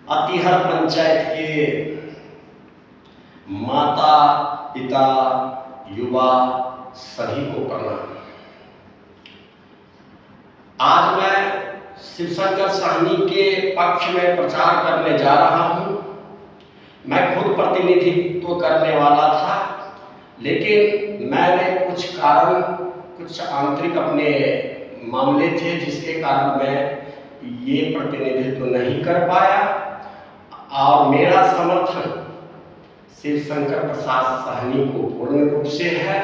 अतिहर पंचायत के माता पिता युवा सभी को प्रणाम। आज मैं शिवशंकर साहनी के पक्ष में प्रचार करने जा रहा हूं। मैं खुद प्रतिनिधित्व करने वाला था, लेकिन मैंने कुछ आंतरिक अपने मामले थे जिसके कारण मैं ये प्रतिनिधित्व नहीं कर पाया। और मेरा समर्थन शिवशंकर प्रसाद साहनी को पूर्ण रूप से है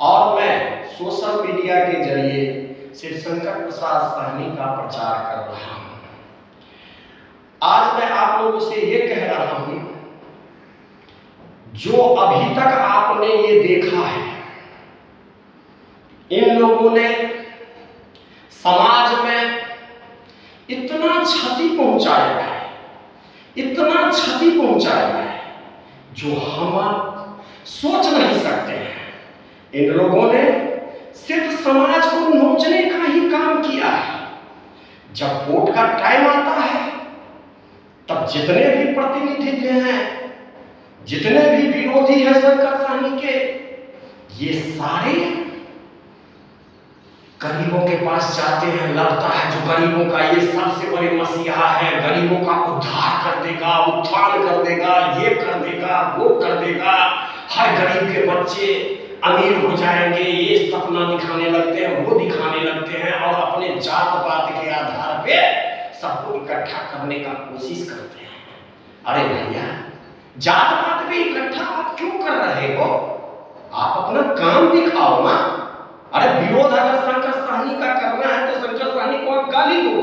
और मैं सोशल मीडिया के जरिए शिवशंकर प्रसाद साहनी का प्रचार कर रहा हूं। आज मैं आप लोगों से ये कह रहा हूं, जो अभी तक आपने ये देखा है, इन लोगों ने समाज में इतना क्षति पहुंचाया है, इतना क्षति पहुंचाया है जो हम सोच नहीं सकते हैं। इन लोगों ने सिर्फ समाज को नोचने का ही काम किया है। जब वोट का टाइम आता है तब जितने भी प्रतिनिधि हैं, जितने भी विरोधी हैं शंकर साहनी के, ये सारे गरीबों के पास जाते हैं। लगता है जो गरीबों का ये सबसे बड़े मसीहा है, गरीबों का उद्धार कर देगा, उत्थान कर देगा, ये कर देगा, वो कर देगा, हर गरीब के बच्चे अमीर हो जाएंगे, ये सपना दिखाने लगते हैं, वो दिखाने लगते हैं और अपने जात पात के आधार पे सबको इकट्ठा करने का कोशिश करते हैं। अरे भैया, जात पात पे इकट्ठा आप क्यों कर रहे हो? आप अपना काम दिखाओ ना। अरे विरोध अगर शंकर साहनी का करना है तो शंकर साहनी को आप गाली दो,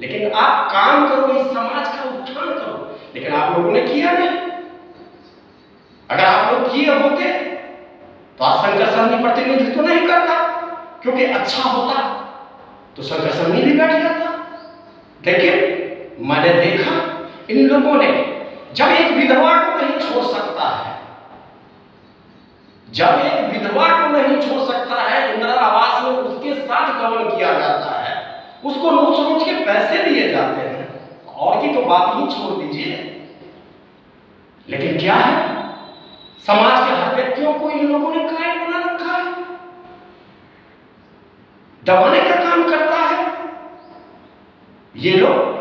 लेकिन आप काम करो, इस समाज का उत्थान करो। लेकिन आप लोगों ने किया नहीं। अगर आप लोग किए होते तो आज शंकर साहनी प्रतिनिधित्व नहीं करता, क्योंकि अच्छा होता तो शंकर साहनी भी बैठ जाता। लेकिन मैंने देखा इन लोगों ने, जब एक विधवा को नहीं छोड़ सकता है, जब एक विधवा को नहीं छोड़ सकता है, इंदिरा आवास में उसके साथ गबन किया जाता है, उसको नोच नोच के पैसे दिए जाते हैं, और की तो बात ही छोड़ दीजिए। लेकिन क्या है, समाज के हर व्यक्तियों को इन लोगों ने क्लाइंट बना रखा है, दबाने का काम करता है। ये लोग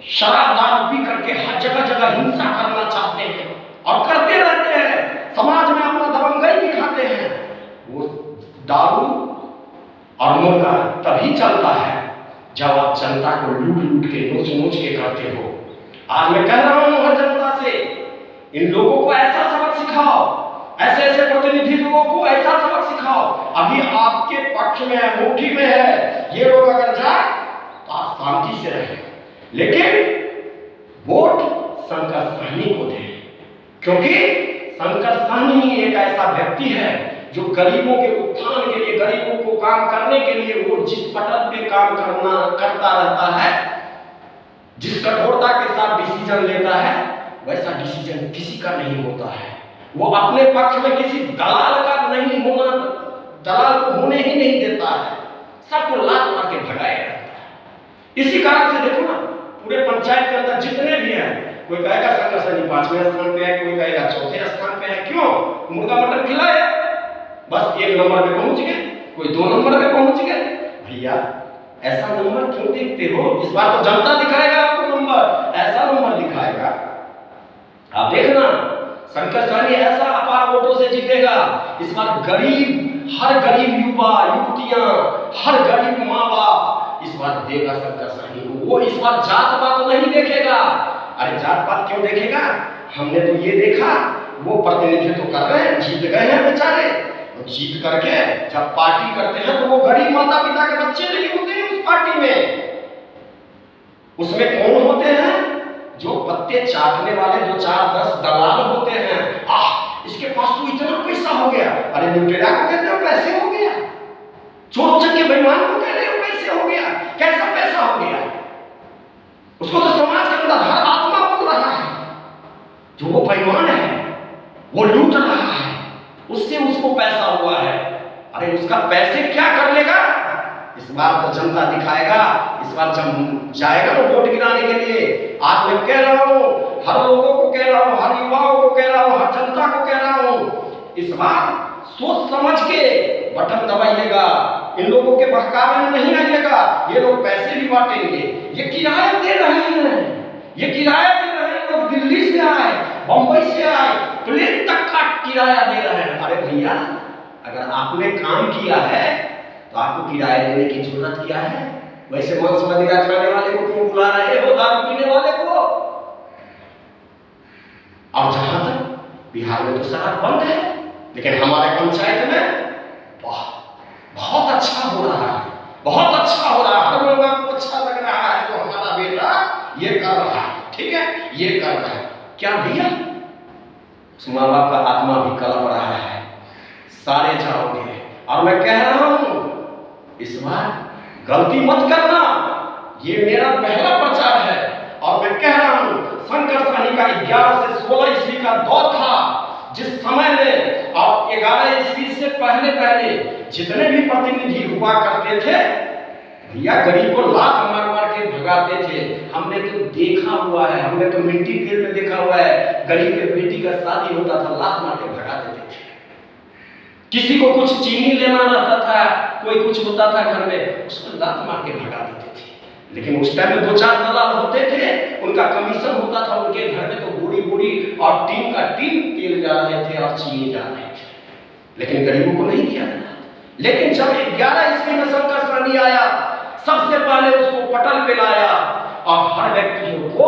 शराब दारू पी करके हर जगह जगह हिंसा करना चाहते हैं और करते रहते हैं, समाज में अपना दबंगई दिखाते हैं। वो दारू और मुर्गा तभी चलता है जब आप जनता को लूट लूट के नोच नोच के करते हो। आज मैं कह रहा हूं हर जनता से, इन लोगों को ऐसा सबक सिखाओ, ऐसे ऐसे प्रतिनिधित्वों को ऐसा सबक सिखाओ। अभी आपके पक्ष में है, मुट्ठी में है, ये लोग अगर जाए तो आप शांति से रहें, लेकिन वोट शंकर साहनी को दें, क्योंकि शंकर साहनी एक ऐसा व्यक्ति है जो गरीबों के उत्थान के लिए, गरीबों को काम करने के लिए वो जिस पटल पे काम करता रहता है, जिस कठोरता के साथ डिसीजन लेता है, वैसा डिसीजन किसी का नहीं होता है। वो अपने पक्ष में किसी दलाल का नहीं होना, दलाल को होने ही नहीं देता है, सबको लात मार के भगाया रहता है। इसी कारण से देखो ना, पूरे पंचायत के अंदर जितने भी हैं, कोई कहेगा शंकर साहनी 5वें स्थान पे है, कोई कहेगा 4थे स्थान पे है। क्यों? मुर्गा मटन खिलाया, बस 1 नंबर पे पहुंच गए, कोई 2 नंबर पे पहुंच गए। भैया, ऐसा नंबर क्यों देखते हो? इस बार तो जनता दिखाएगा आपको नंबर, ऐसा नंबर दिखाएगा। आप देखना, शंकर साहनी ऐसा अपार वोटों से जीतेगा। इस बार गरीब, हर गरीब युवा युवतियां, हर गरीब माँ बाप इस बार देगा शंकर साहनी को। वो इस बार जात पात नहीं देखेगा। अरे जात पात क्यों देखेगा? हमने तो ये देखा, वो प्रतिनिधित्व तो कर रहे हैं, जीत गए हैं बेचारे, और जीत करके जब पार्टी करते हैं तो वो गरीब माता पिता के बच्चे नहीं होते हैं उस पार्टी में। उसमें कौन होते हैं? जो पत्ते चाटने वाले 2 4 10 दलाल होते हैं। इसके पास तो इतना पैसा हो गया। अरे लुटेरा को कहते हो पैसे हो गया, चोर उचक्के बेईमान को कहते हो पैसे हो गया। कैसा पैसा हो गया? उसको तो समाज के अंदर हर आत्मा बोल रहा है, जो वो बेईमान है, वो लूट रहा है, उससे उसको पैसा हुआ है। अरे उसका पैसे क्या कर लेगा? इस बार तो जनता दिखाएगा, इस बार जब जाएगा ना वोट गिराने के लिए। आज मैं कह रहा हूँ, हर लोगों को कह रहा हूँ, हर युवाओं को कह रहा हूँ, हर जनता को कह रहा हूँ, इस बार सोच समझ के बटन दबाइएगा। इन लोगों के बहकावे में नहीं आइएगा। ये लोग पैसे भी बांटेंगे, ये किराया दे रहे हैं, ये किराया दे रहे हैं। लोग दिल्ली से आए, बंबई से आए, प्लेन तक का किराया दे रहे हैं। अरे भैया, अगर आपने काम किया है तो आपको किराया देने की जरूरत क्या है? वैसे मांस मदिरा खाने वाले को क्यों बुला रहे हो, दारू पीने वाले को? और जहां तक बिहार में तो शराब बंद है, लेकिन हमारे पंचायत में बहुत अच्छा हो रहा है, बहुत अच्छा हो रहा है। हर लोगों को अच्छा लग रहा है तो हमारा बेटा ये कर रहा है, ठीक है, ये कर रहा है। क्या भैया, उस माँ बाप का आत्मा भी कलप रहा है। सारे जाओगे। और मैं कह रहा हूं, इस बार गलती मत करना। ये मेरा पहला प्रचार है और मैं कह रहा हूं, शंकर सहनी का 11 से 16 ईस्वी का दौर था, जिस समय में और 11 ईस्वी से पहले जितने भी प्रतिनिधि हुआ करते थे भैया, गरीब को लात मार मार के भगाते थे। हमने तो देखा हुआ है, हमने तो मिट्टी तेल में देखा हुआ है, गरीब के बेटी का शादी होता था, लात मार के भगा देते थे। किसी को कुछ चीनी लेना रहता था, कोई कुछ होता था घर में, उसको लात मार के भगा देते थे। लेकिन उस टाइम में 2-4 दलाल होते थे, उनका कमीशन होता था, उनके घर में तो बोरी बोरी और टीन का टीन तेल जा रहे थे और चीनी जा रहे थे, लेकिन गरीबों को नहीं दिया गया। लेकिन जब 11 ईस्वी में शंकर सहनी आया, सबसे पहले उसको पटल पे लाया और हर व्यक्तियों को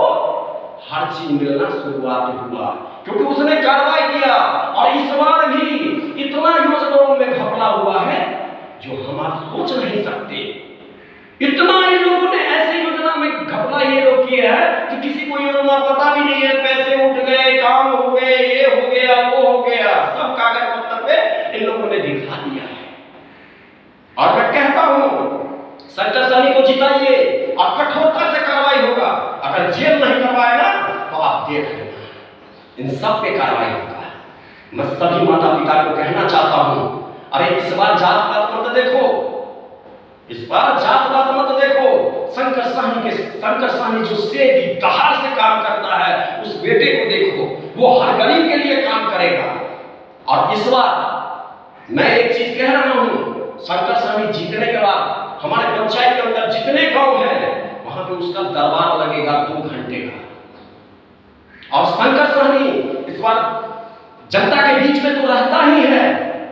हर चीज मिलना शुरुआत हुआ, क्योंकि उसने कार्रवाई किया। और इस बार भी इतना योजनाओं में घपला हुआ है जो हम आप सोच नहीं सकते। इतना इन लोगों ने ऐसे योजना में घपला ये लोग किए हैं कि किसी को योजना पता भी नहीं है। पैसे उठ गए, काम हो गए, ये हो गया, वो हो गया, सब कागज पत्तर पे इन लोगों ने दिखा दिया है। और मैं कहता हूं, शंकर सहनी को जिताइए और कठोरता से कार्रवाई होगा। अगर जेल नहीं करवाएगा तो आप देख लेना, इन सब पे कार्रवाई होगा। मैं सभी माता पिता को कहना चाहता हूं, अरे इस बार जात पात मत देखो, इस बार जात पात मत देखो। शंकर सहनी जो सेधी दहाड़ से काम करता है, उस बेटे को देखो, वो हर गरीब के लिए काम करेगा। और इस बार मैं एक चीज कह रहा हूं, शंकर सहनी जीतने के बाद हमारे पंचायत के अंदर जितने गांव हैं वहां पे उसका दरबार लगेगा 2 घंटे का। और शंकर सहनी इस बार जनता के बीच में तो रहता ही है,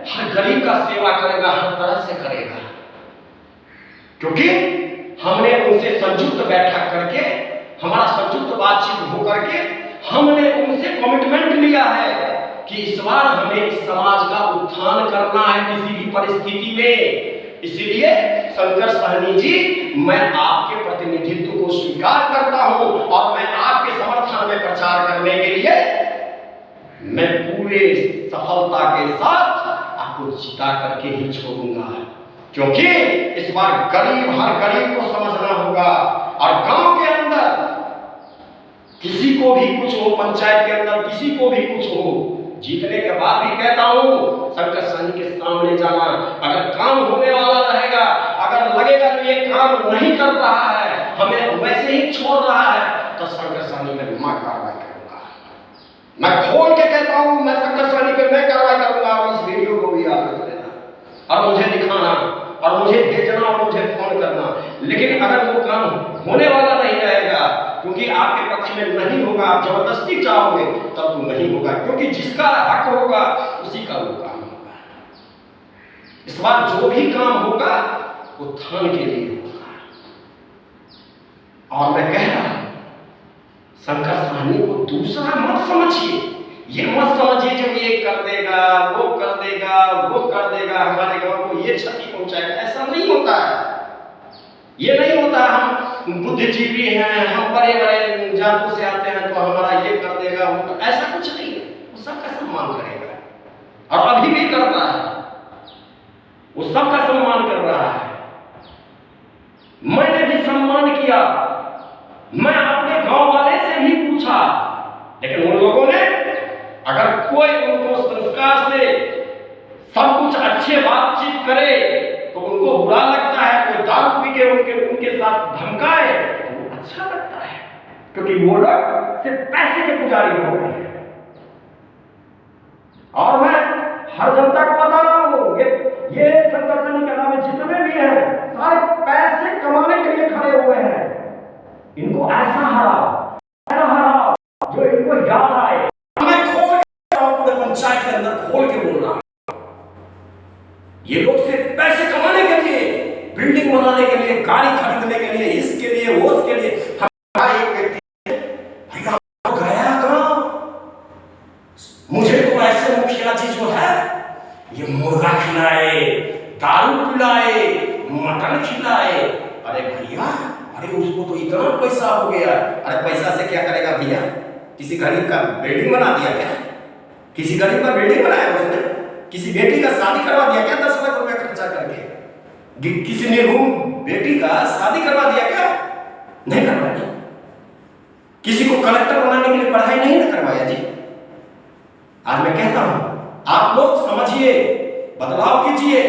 हर गरीब का सेवा करेगा, हर तरह से करेगा, क्योंकि हमने उनसे संयुक्त बैठक करके, हमारा संयुक्त बातचीत हो करके हमने उनसे कमिटमेंट लिया है कि इस बार हमें इस समाज का उत्थान करना है किसी भी परिस्थिति में। इसलिए शंकर सहनी जी, मैं आपके प्रतिनिधित्व को स्वीकार करता हूं और मैं आपके समर्थन में प्रचार करने के लिए मैं पूरे सफलता के साथ आपको जिता करके ही छोड़ूंगा, क्योंकि इस बार हर गरीब को समझना होगा। और गांव के अंदर किसी को भी कुछ हो, पंचायत के अंदर किसी को भी कुछ हो, जीतने के बाद भी कहता हूं, शंकर सहनी के सामने जाना। अगर काम होने वाला रहेगा, अगर लगेगा कि ये काम नहीं कर रहा है, हमें वैसे ही छोड़ रहा है, तो शंकर सहनी में मैं कार्रवाई करूंगा। मैं खोल के कहता हूं, मैं शंकर सहनी पे मैं कार्रवाई करूंगा। और इस वीडियो को भी याद रख लेना और मुझे दिखाना और मुझे भेजना और मुझे फोन करना। लेकिन अगर वो काम होने वाला नहीं रहेगा, क्योंकि आपके पक्ष में नहीं होगा, आप जबरदस्ती चाहोगे, तब तो नहीं होगा, क्योंकि जिसका हक होगा उसी का वो काम होगा। इस बार जो भी काम होगा उत्थान के लिए होगा। और मैं कह रहा हूं, शंकर सहनी को दूसरा मत समझिए, ये मत समझिए जो ये कर देगा, वो कर देगा, वो कर देगा, हमारे गांव को ये क्षति पहुंचाएगा। ऐसा नहीं होता है, ये नहीं होता। हम बुद्धिजीवी हैं, हम बड़े बड़े जातों से आते हैं, तो हमारा ये कर देगा, वो ऐसा कुछ नहीं है। वो सबका सम्मान करेगा और अभी भी करता है, वो सबका सम्मान कर रहा है। मैंने भी सम्मान किया, मैं अपने गांव वाले से भी पूछा, लेकिन उन लोगों ने, अगर कोई उनको संस्कार से सब कुछ अच्छे बातचीत करे तो उनको बुरा लगता है, कोई दारू पी के उनके साथ धमकाए तो वो अच्छा लगता है, क्योंकि वो लोग सिर्फ पैसे के पुजारी हो गए हैं। और मैं हर जनता को बता रहा हूं, ये संगठन के नाम जितने भी हैं सारे पैसे कमाने के लिए खड़े हुए हैं। इनको ऐसा हराओ जो इनको याद आए। मैं खोल के पूरे पंचायत के अंदर खोल के बोल रहा हूं, ये लोग सिर्फ पैसे कमाने के लिए, बिल्डिंग बनाने के लिए, गाड़ी खरीदने के लिए, इसके लिए वो उसके लिए। एक व्यक्ति गया कहां, मुझे तो ऐसे मुखिया जी जो है ये मुर्गा खिलाए, दारू पिलाए, मटन खिलाए। अरे भैया, अरे उसको तो इतना पैसा हो गया। अरे पैसा से क्या करेगा भैया? किसी गरीब का बिल्डिंग बना दिया क्या? किसी गरीब का बिल्डिंग बनाया उसने? किसी बेटी का शादी करवा दिया क्या 10 लाख रुपया खर्चा करके? किसी निर्धन बेटी का शादी करवा दिया क्या? नहीं करवाया। किसी को कलेक्टर बनाने के लिए पढ़ाई नहीं ना करवाया जी। आज मैं कहता हूं, आप लोग समझिए, बदलाव कीजिए,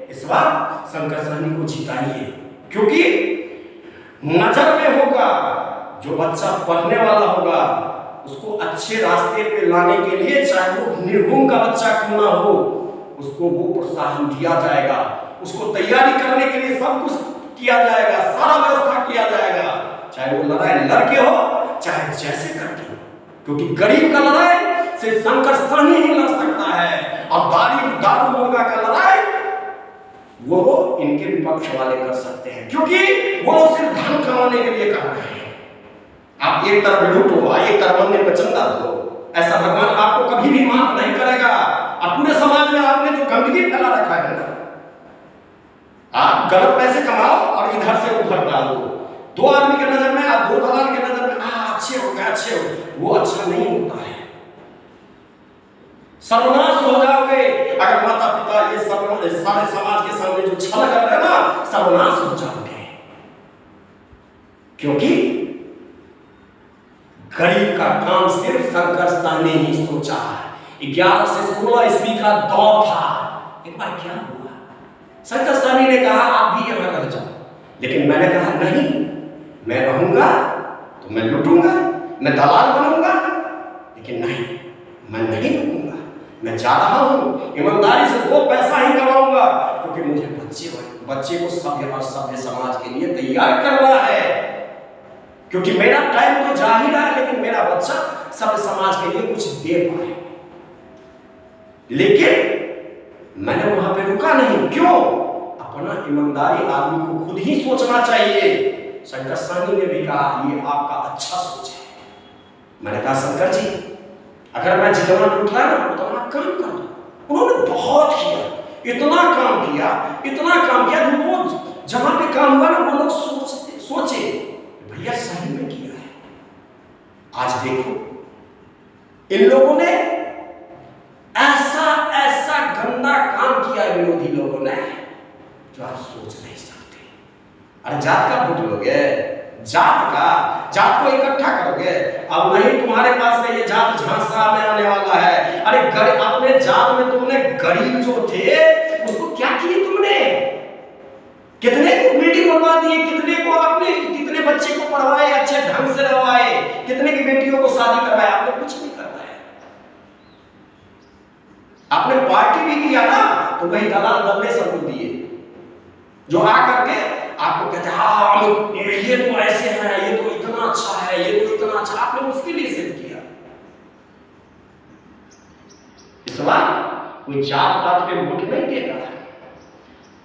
इस बार शंकर सहनी को जिताइए, क्योंकि नजर में होगा जो बच्चा पढ़ने वाला होगा उसको अच्छे रास्ते पे लाने के लिए, चाहे वो निर्गुण का बच्चा क्यों ना हो, उसको वो प्रोत्साहन दिया जाएगा, उसको तैयारी करने के लिए सब कुछ किया जाएगा, सारा व्यवस्था किया जाएगा, चाहे वो लड़ाई लड़के हो चाहे जैसे करके हो, क्योंकि गरीब का लड़ाई सिर्फ शंकर सहनी ही लड़ सकता है। और दारू मुर्गा का लड़ाई वो इनके विपक्ष वाले कर सकते हैं, क्योंकि वो लोग सिर्फ धन कमाने के लिए कर रहे हैं। आप एक तरफ लूटो, एक तरफ मंदिर में चंदा दो, ऐसा भगवान आपको कभी भी माफ नहीं करेगा। और पूरे समाज में आपने जो गंदगी फैला रखा है ना, आप गलत पैसे कमाओ और इधर से उधर डाल दो। दो आदमी के नजर में, आप दो दलाल के नजर में अच्छे हो गए, अच्छे हो, वो अच्छा नहीं होता है। सर्वनाश हो जाओगे अगर माता पिता ये सारे समाज के सामने जो छल कर रहे हैं ना, सर्वनाश हो जाओगे। क्योंकि गरीब का काम सिर्फ शंकर सहनी ही सोचा है। 11 से 16 ईस्वी का दौर था। एक बार क्या हुआ, शंकर सहनी ने कहा आप भी यहां रह जाओ, लेकिन मैंने कहा नहीं, मैं रहूंगा तो मैं लूटूंगा, मैं दलाल बनूंगा, लेकिन नहीं, मैं नहीं रुकूंगा। मैं जा रहा हूं, ईमानदारी से वो पैसा ही कमाऊंगा, क्योंकि मुझे बच्चे को सभ्य और सभ्य समाज के लिए तैयार करना है। क्योंकि मेरा टाइम तो जा ही रहा है, लेकिन मेरा बच्चा सभ्य समाज के लिए कुछ दे पाए। लेकिन मैंने वहां पे रुका नहीं। क्यों? अपना ईमानदारी आदमी को खुद ही सोचना चाहिए। शंकर सहनी ने भी कहा ये आपका अच्छा सोच है। मैंने कहा शंकर जी, अगर मैं जितना लूट रहा ना उतना काम कर दो। उन्होंने बहुत किया, इतना काम किया, जो वो जहां पे काम हुआ ना वो लोग सोचे भैया सही में किया है। आज देखो इन लोगों ने ऐसा गंदा काम किया, विरोधी लोगों ने, जो आप सोच नहीं सकते। अरे जात का वोट लोगे, जात को इकट्ठा करोगे, अब नहीं तुम्हारे पास में ये जात झांसा में आने वाला है। अरे अपने जात में तुमने गरीब जो थे उसको क्या किए तुमने? कितने को बिल्डिंग बनवा दिए, कितने बच्चे को पढ़वाए, अच्छे ढंग से रहवाए, कितने की बेटियों को शादी करवाए? आपने कुछ नहीं करवाया। आपने पार्टी भी किया ना, तो वही दलाल दल्ले सबको दिए, जो आकर के आपको कहते हैं हाँ ये तो ऐसे है, ये तो इतना अच्छा है, ये तो इतना अच्छा। आपने उसके लिए सिद्ध किया। इस बार कोई जात पात पे वोट नहीं देगा।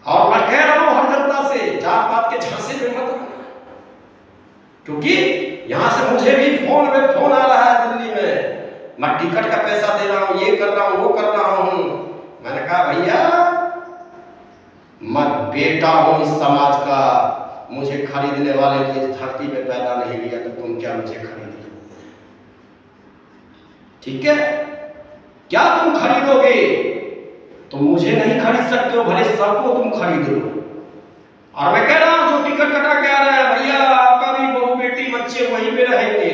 और मैं कह रहा हूं हर जनता से, जात पात के झांसे में मत आना, क्योंकि यहां से मुझे भी फोन आ रहा है दिल्ली में, मैं टिकट का पैसा दे रहा हूं, ये कर रहा हूं, वो कर रहा हूं। मैंने कहा भैया मैं बेटा हूं इस समाज का, मुझे खरीदने वाले तो इस धरती पे पैदा नहीं लिया, तो तुम क्या मुझे खरीद लोगे? ठीक है, क्या तुम खरीदोगे? तुम मुझे नहीं खरीद सकते हो, भले सबको तुम खरीद लो। और मैं कह रहा हूं जो टिकट कटा के आ रहा है भैया, आपका भी बहू बेटी बच्चे वहीं पे रहेंगे,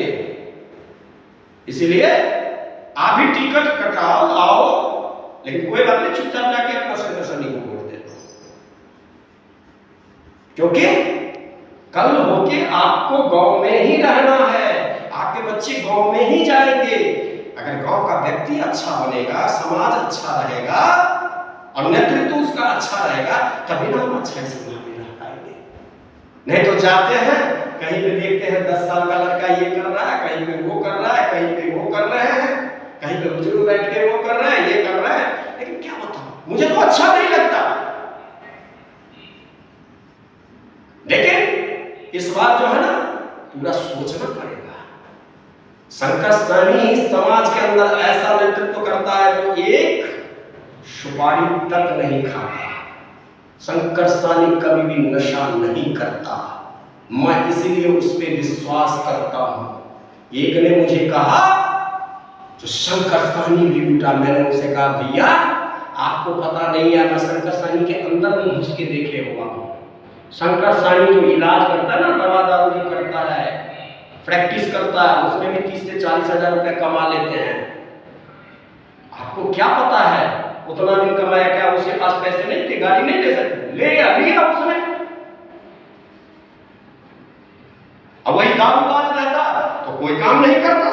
इसलिए आप भी टिकट कटाओ, आओ, लेकिन कोई बात नहीं, चुपचाप जाके अपना शंकर सहनी को वोट दे दो। क्योंकि कल होके आपको गांव में ही रहना है, आपके बच्चे गांव में ही जाएंगे। अगर गांव का व्यक्ति अच्छा बनेगा, समाज अच्छा रहेगा और नेतृत्व उसका अच्छा रहेगा, तभी ना हम अच्छा समाज में रह पाएंगे। नहीं तो जाते हैं कहीं पे देखते हैं 10 साल का लड़का ये कर रहा है, कहीं पे वो कर रहा है, कहीं पे वो कर रहे हैं, कहीं पे बुजुर्ग बैठ के वो कर रहे हैं, ये कर रहे हैं, लेकिन क्या बताऊं, मुझे तो अच्छा नहीं लगता। लेकिन इस बार जो है ना पूरा सोचना पड़ेगा। शंकर सहनी समाज के अंदर ऐसा नेतृत्व करता है जो एक सुपारी तक नहीं खाता। शंकर सहनी कभी भी नशा नहीं करता, मैं इसलिए उस पर विश्वास करता हूं। एक ने मुझे कहा जो शंकर सहनी भी लूटा, मैंने उसे कहा भैया आपको पता नहीं है, मैं शंकर सहनी के अंदर में घुस के देखे हुआ हूं। शंकर सहनी जो इलाज करता है ना, दवा दारू जो करता है, प्रैक्टिस करता है, उसमें भी 30 से 40 हजार रुपए कमा लेते हैं। आपको क्या पता है उतना दिन कमाया क्या? उसके पास पैसे नहीं थे, गाड़ी नहीं ले सकते, लिया उसने। अब वही दारूबाज रहता तो कोई काम नहीं करता,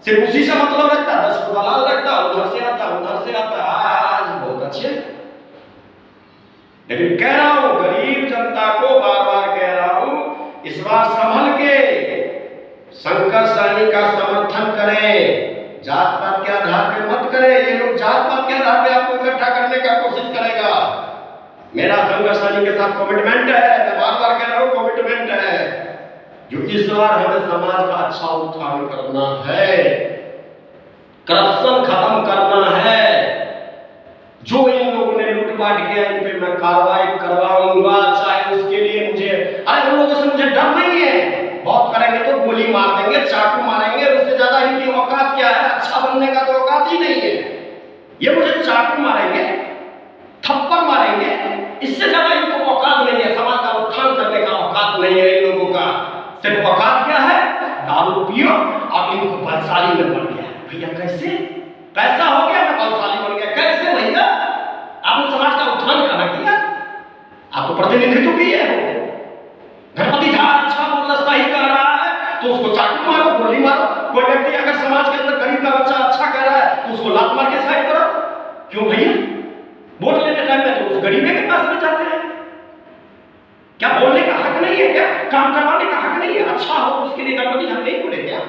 सिर्फ उसी से मतलब रखता, 10 दलाल रखता, उधर से आता। आज बहुत अच्छे, लेकिन कह रहा हूं गरीब जनता को बार बार कह रहा हूं, इस बार संभल के शंकर सहनी का समर्थन करें। जात पात के आधार पे मत करें, ये लोग जात पात के आधार पे आपको इकट्ठा करने का कोशिश करेगा। मेरा शंकर सहनी के साथ कमिटमेंट है, मैं बार बार कह रहा हूं कमिटमेंट है, जो इस बार हमें समाज का अच्छा उत्थान करना है, करप्शन खत्म करना है। जो इन लोगों ने लूटपाट किया इन पे मैं कार्रवाई करवाऊंगा, चाहे उसके लिए मुझे, अरे उन लोगों से मुझे डर नहीं है। बहुत करेंगे तो गोली मार देंगे, चाकू मारेंगे, उससे ज्यादा इनकी औकात क्या है? अच्छा बनने का तो औकात ही नहीं है। ये मुझे चाकू मारेंगे, थप्पड़ मारेंगे, इससे ज्यादा इनको औकात नहीं है। समाज का उत्थान करने का औकात नहीं है इन लोगों का। सिर्फ औकात क्या है? दारू पियो और इनको बलशाली में बन गया। भैया कैसे? पैसा हो गया मैं बलशाली बन गया, कैसे भैया? आपने समाज का उत्थान कहाँ किया? आप तो प्रतिनिधित्व किए हो। गणपति झा अच्छा बोल रहा, सही कह रहा है तो उसको चाकू मारो, गोली मारो। कोई व्यक्ति अगर समाज के अंदर गरीब का बच्चा अच्छा कह रहा है तो उसको लात मार के साइड करो। क्यों भैया? वोट लेने टाइम में तो उस गरीबे के पास में जाते हैं। क्या बोलने का हक नहीं है क्या? काम करवाने का हक नहीं है? अच्छा हो उसके लिए गणपति झा नहीं बोले क्या?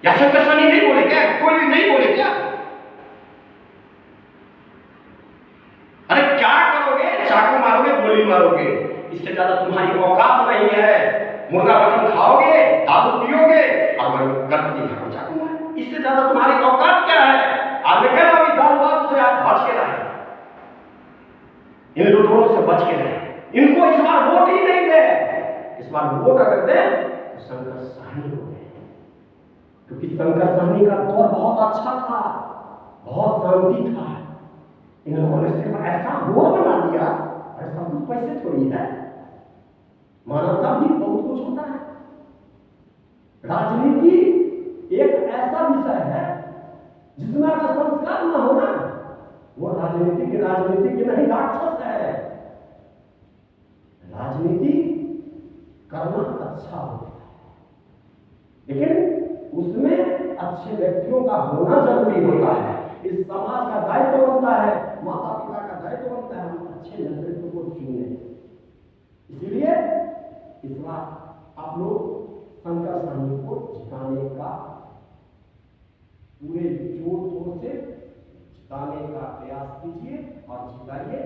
या शंकर सहनी नहीं बोले क्या? कोई भी नहीं बोले क्या? अरे क्या करोगे? चाकू मारोगे, गोली मारोगे, इससे ज्यादा तुम्हारी औकात नहीं है। मुर्गा मटन खाओगे, दारू पियोगे और गणपति झा को चाकू मारोगे, इससे ज्यादा तुम्हारी औकात क्या है? आज मैं कह रहा हूं दारूबाज से आप बच के रहे, इन लुटेरों से बच के रहे। इनको इस बार वोट ही नहीं दे। इस बार वोट अगर दे तो शंकर सहनी को दे, क्योंकि शंकर सहनी का दौर बहुत अच्छा था, बहुत शांति था। इन लोगों ने सिर्फ ऐसा वोट बना दिया, ऐसा कुछ पैसे थोड़ी है। मानवता भी बहुत कुछ होता है। राजनीति एक ऐसा विषय है जिसमें अगर संस्कार न हो ना, वो राजनीति नहीं राक्षस है। राजनीति करना अच्छा होता है, लेकिन उसमें अच्छे व्यक्तियों का होना जरूरी होता है। इस समाज का दायित्व बनता है, माता पिता का दायित्व बनता है हम अच्छे नेतृत्व को चुने। इसलिए इस बार आप लोग शंकर सहनी को जिताने का पूरे जोर शोर से जिताने का प्रयास कीजिए और जिताइए।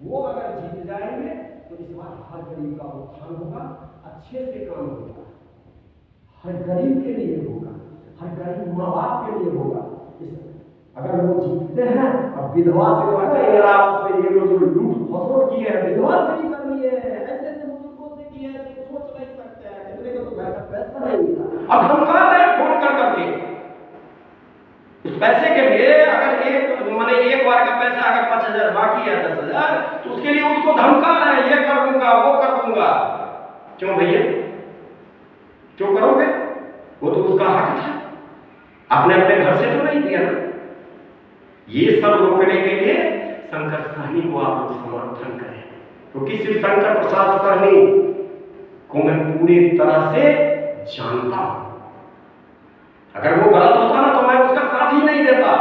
वो अगर जीत जाएंगे तो इस बार हर गरीब का उत्थान होगा, अच्छे से काम होगा, हर गरीब के लिए होगा, हर गरीब माँ बाप के लिए होगा। अगर वो जीतते हैं और विधवा से ये लोग जो लूट खसोट की है, विधवा से भी करनी है, ऐसे बुजुर्गों से की है जो सोच नहीं सकते हैं, कितने को तो घर का पैसा नहीं मिला। अब हम कह रहे हैं फोन कर करके उस पैसे के लिए, अगर एक बार का पैसा अगर 5,000 बाकी है 10,000, तो उसके लिए उसको धमका रहे हैं, ये कर दूंगा, वो कर दूंगा। क्यों भैया? क्यों करोगे? वो तो उसका हक था, आपने अपने घर से तो नहीं दिया ना। ये सब रोकने के लिए शंकर सहनी को आप लोग समर्थन करें। क्योंकि श्री शंकर प्रसाद सहनी को मैं पूरी तरह से जानता हूं। अगर वो गलत होता ना तो मैं उसका साथ ही नहीं देता।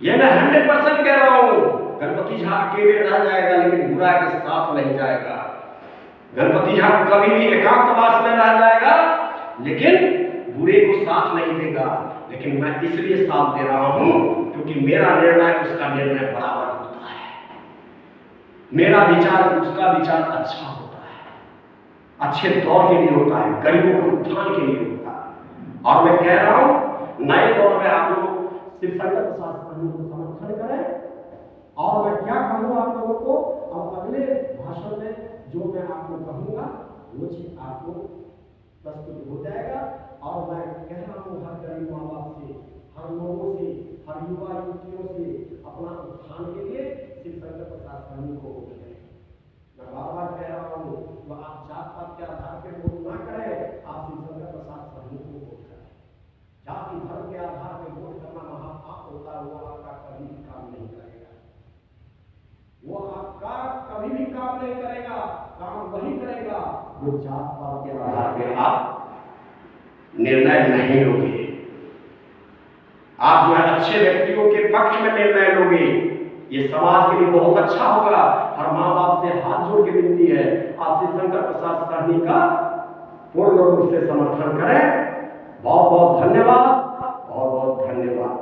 ये मैं 100% कह रहा हूं। गणपति झा अकेले रह जाएगा लेकिन बुरा के साथ नहीं जाएगा। गणपति झा कभी भी एकांतवास में रह जाएगा लेकिन बुरे को साथ नहीं देगा। लेकिन मैं इसलिए साथ दे रहा हूं क्योंकि मेरा निर्णय उसका निर्णय बराबर होता है, मेरा विचार उसका विचार अच्छा होता है, अच्छे दौर के लिए होता है, गरीबों के उत्थान के लिए होता है। और मैं कह रहा हूं नए दौर में आप लोग श्री शंकर प्रसाद सहनी को समर्थन करें। और मैं क्या कहूंगा आप लोगों को, अब अगले भाषण में जो मैं आपको कहूंगा वो चीज आपको प्रस्तुत हो जाएगा। और मैं कह रहा हूं हर गरीब माँ बाप से, हर लोगों से, हर युवा युवतियों से अपना उत्थान के लिए श्री शंकर प्रसाद सहनी को वोट करें। मैं बार बार कह रहा हूं तो आप जात पात के आधार पर वोट ना करें, आप श्री शंकर प्रसाद सहनी को वोट करें। जाति धर्म के आधार पर वोट करना महापाप होता है, वो आपका कभी भी काम नहीं करेगा, वो आपका कभी भी काम नहीं करेगा। काम वही करेगा जो जात पात के आधार पर आप निर्णय नहीं लोगे। आप जो है अच्छे व्यक्तियों के पक्ष में निर्णय लोगे, ये समाज के लिए बहुत अच्छा होगा। हर माँ बाप से हाथ जोड़ के विनती है आप श्री शंकर प्रसाद सहनी का पूर्ण रूप से समर्थन करें। बहुत बहुत धन्यवाद, बहुत बहुत धन्यवाद।